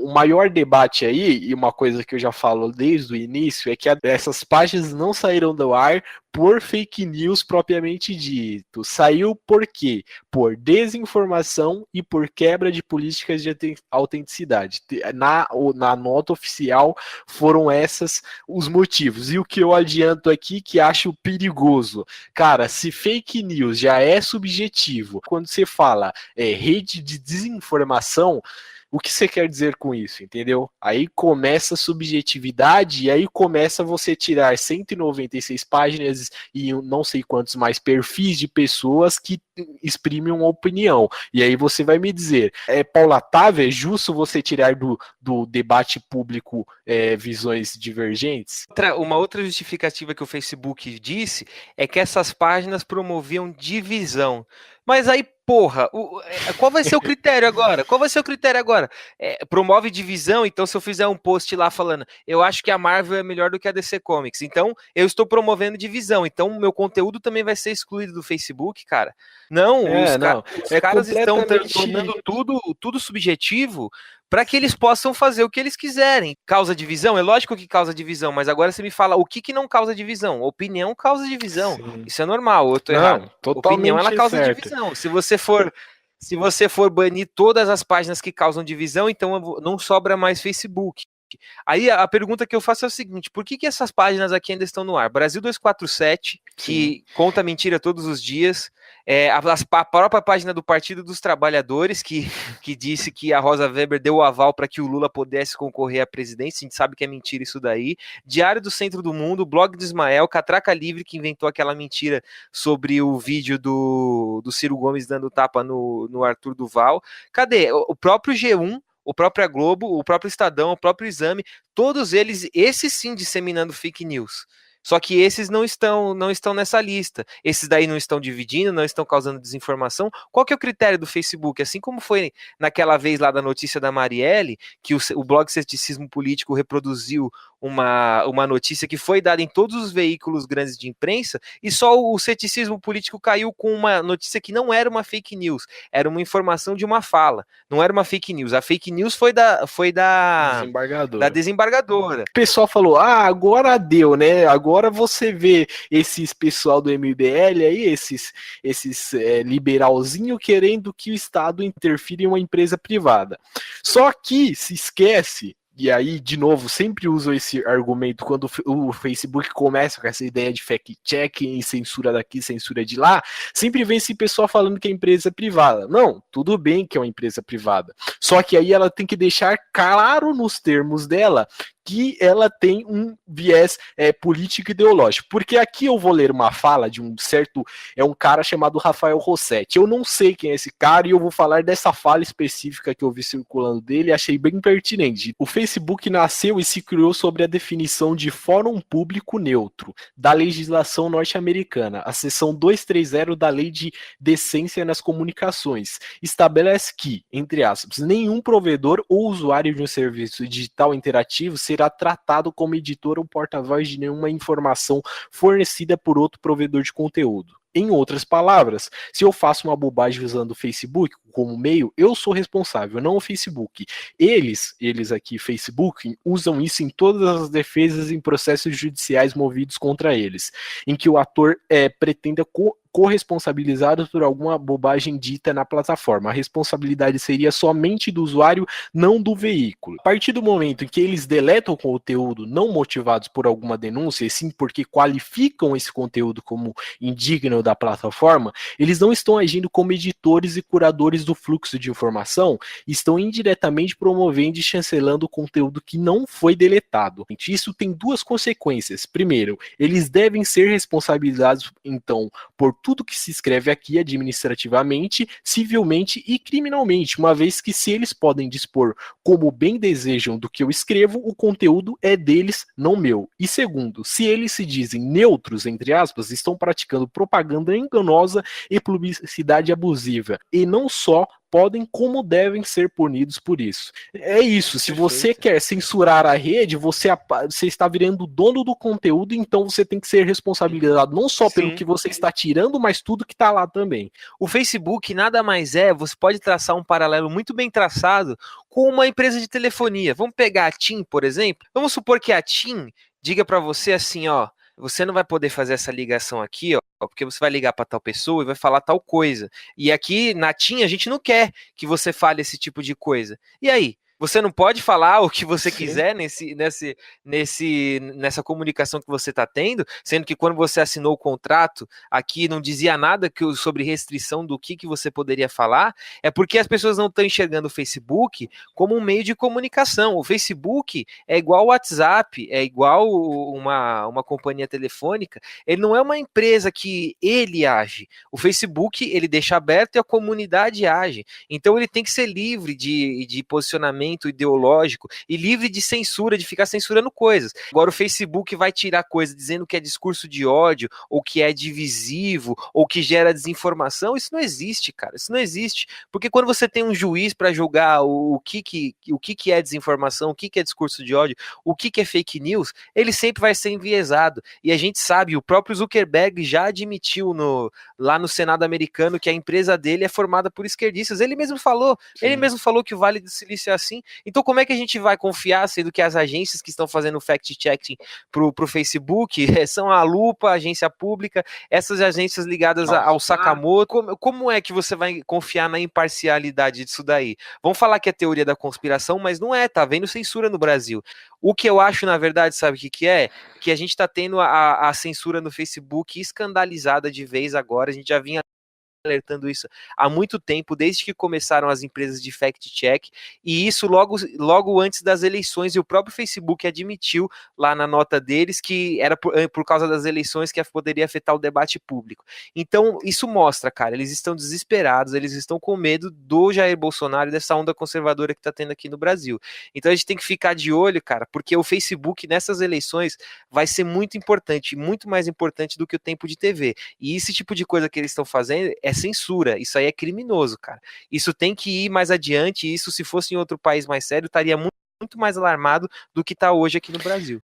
O maior debate aí, e uma coisa que eu já falo desde o início, é que essas páginas não saíram do ar por fake news propriamente dito. Saiu por quê? Por desinformação e por quebra de políticas de autenticidade. Na nota oficial foram esses os motivos. E o que eu adianto aqui que acho perigoso. Cara, se fake news já é subjetivo, quando você fala rede de desinformação, o que você quer dizer com isso, entendeu? Aí começa a subjetividade e aí começa você tirar 196 páginas e não sei quantos mais perfis de pessoas que exprimem uma opinião. E aí você vai me dizer, é paulatável, é justo você tirar do debate público visões divergentes? Uma outra justificativa que o Facebook disse é que essas páginas promoviam divisão. Mas aí, porra, qual vai ser o critério agora? Qual vai ser o critério agora? Promove divisão, então se eu fizer um post lá falando, eu acho que a Marvel é melhor do que a DC Comics, então eu estou promovendo divisão, então meu conteúdo também vai ser excluído do Facebook, cara. Não, os caras estão tornando tudo subjetivo para que eles possam fazer o que eles quiserem. Causa divisão? É lógico que causa divisão, mas agora você me fala o que não causa divisão. Opinião causa divisão. Sim. Isso é normal, eu tô errado. Opinião, ela causa divisão. Se você for banir todas as páginas que causam divisão, então não sobra mais Facebook. Aí a pergunta que eu faço é o seguinte, por que essas páginas aqui ainda estão no ar? Brasil 247, que conta mentira todos os dias, a própria página do Partido dos Trabalhadores, que disse que a Rosa Weber deu o aval para que o Lula pudesse concorrer à presidência, a gente sabe que é mentira isso daí, Diário do Centro do Mundo, Blog do Ismael, Catraca Livre, que inventou aquela mentira sobre o vídeo do Ciro Gomes dando tapa no Arthur Duval, cadê? O próprio G1, o próprio Globo, o próprio Estadão, o próprio Exame, todos eles, esses sim, disseminando fake news. Só que esses não estão nessa lista. Esses daí não estão dividindo, não estão causando desinformação. Qual que é o critério do Facebook? Assim como foi naquela vez lá da notícia da Marielle, que o blog Ceticismo Político reproduziu uma notícia que foi dada em todos os veículos grandes de imprensa, e só o Ceticismo Político caiu com uma notícia que não era uma fake news, era uma informação de uma fala, não era uma fake news. A fake news foi da desembargadora. O pessoal falou, agora deu, né? Agora você vê esses pessoal do MBL aí, esses liberalzinho querendo que o Estado interfira em uma empresa privada. Só que se esquece. E aí, de novo, sempre uso esse argumento quando o Facebook começa com essa ideia de fact-checking, censura daqui, censura de lá, sempre vem esse pessoal falando que a empresa é privada. Não, tudo bem que é uma empresa privada. Só que aí ela tem que deixar claro nos termos dela que ela tem um viés político ideológico. Porque aqui eu vou ler uma fala de um cara chamado Rafael Rossetti. Eu não sei quem é esse cara e eu vou falar dessa fala específica que eu vi circulando dele e achei bem pertinente. O Facebook nasceu e se criou sobre a definição de fórum público neutro da legislação norte-americana, a seção 230 da Lei de Decência nas Comunicações. Estabelece que, entre aspas, nenhum provedor ou usuário de um serviço digital interativo será tratado como editor ou porta-voz de nenhuma informação fornecida por outro provedor de conteúdo. Em outras palavras, se eu faço uma bobagem usando o Facebook como meio, eu sou responsável, não o Facebook. Eles aqui, Facebook, usam isso em todas as defesas em processos judiciais movidos contra eles, em que o ator pretenda corresponsabilizados por alguma bobagem dita na plataforma. A responsabilidade seria somente do usuário, não do veículo. A partir do momento em que eles deletam o conteúdo não motivados por alguma denúncia, e sim porque qualificam esse conteúdo como indigno da plataforma, eles não estão agindo como editores e curadores do fluxo de informação, estão indiretamente promovendo e chancelando o conteúdo que não foi deletado. Isso tem duas consequências. Primeiro, eles devem ser responsabilizados, então, por tudo que se escreve aqui administrativamente, civilmente e criminalmente, uma vez que se eles podem dispor como bem desejam do que eu escrevo, o conteúdo é deles, não meu. E segundo, se eles se dizem neutros, entre aspas, estão praticando propaganda enganosa e publicidade abusiva, e não só podem como devem ser punidos por isso. É isso, se você quer censurar a rede, você está virando dono do conteúdo, então você tem que ser responsabilizado não só pelo que você está tirando, mas tudo que está lá também. O Facebook nada mais você pode traçar um paralelo muito bem traçado com uma empresa de telefonia. Vamos pegar a TIM, por exemplo. Vamos supor que a TIM diga para você assim, ó, você não vai poder fazer essa ligação aqui, ó, porque você vai ligar para tal pessoa e vai falar tal coisa. E aqui na TIM a gente não quer que você fale esse tipo de coisa. E aí? Você não pode falar o que você quiser nessa comunicação que você está tendo, sendo que quando você assinou o contrato, aqui não dizia nada sobre restrição do que você poderia falar, é porque as pessoas não estão enxergando o Facebook como um meio de comunicação. O Facebook é igual o WhatsApp, é igual uma companhia telefônica, ele não é uma empresa que ele age. O Facebook, ele deixa aberto e a comunidade age. Então ele tem que ser livre de posicionamento ideológico e livre de censura, de ficar censurando coisas. Agora o Facebook vai tirar coisa dizendo que é discurso de ódio, ou que é divisivo, ou que gera desinformação. Isso não existe, cara. Isso não existe. Porque quando você tem um juiz para julgar o que é desinformação, o que é discurso de ódio, o que é fake news, ele sempre vai ser enviesado. E a gente sabe, o próprio Zuckerberg já admitiu lá no Senado americano que a empresa dele é formada por esquerdistas. Ele mesmo falou que o Vale do Silício é assim. Então como é que a gente vai confiar, sendo que as agências que estão fazendo fact-checking pro Facebook são a Lupa, a agência pública, essas agências ligadas ao Sakamoto? Como é que você vai confiar na imparcialidade disso daí? Vamos falar que é teoria da conspiração, mas não é, tá vendo censura no Brasil. O que eu acho, na verdade, sabe o que é? Que a gente tá tendo a censura no Facebook escandalizada de vez agora, a gente já vinha alertando isso há muito tempo, desde que começaram as empresas de fact-check, e isso logo antes das eleições, e o próprio Facebook admitiu lá na nota deles que era por causa das eleições que poderia afetar o debate público. Então, isso mostra, cara, eles estão desesperados, eles estão com medo do Jair Bolsonaro e dessa onda conservadora que tá tendo aqui no Brasil. Então a gente tem que ficar de olho, cara, porque o Facebook nessas eleições vai ser muito importante, muito mais importante do que o tempo de TV. E esse tipo de coisa que eles estão fazendo é censura, isso aí é criminoso, cara. Isso tem que ir mais adiante, e isso, se fosse em outro país mais sério, estaria muito mais alarmado do que está hoje aqui no Brasil.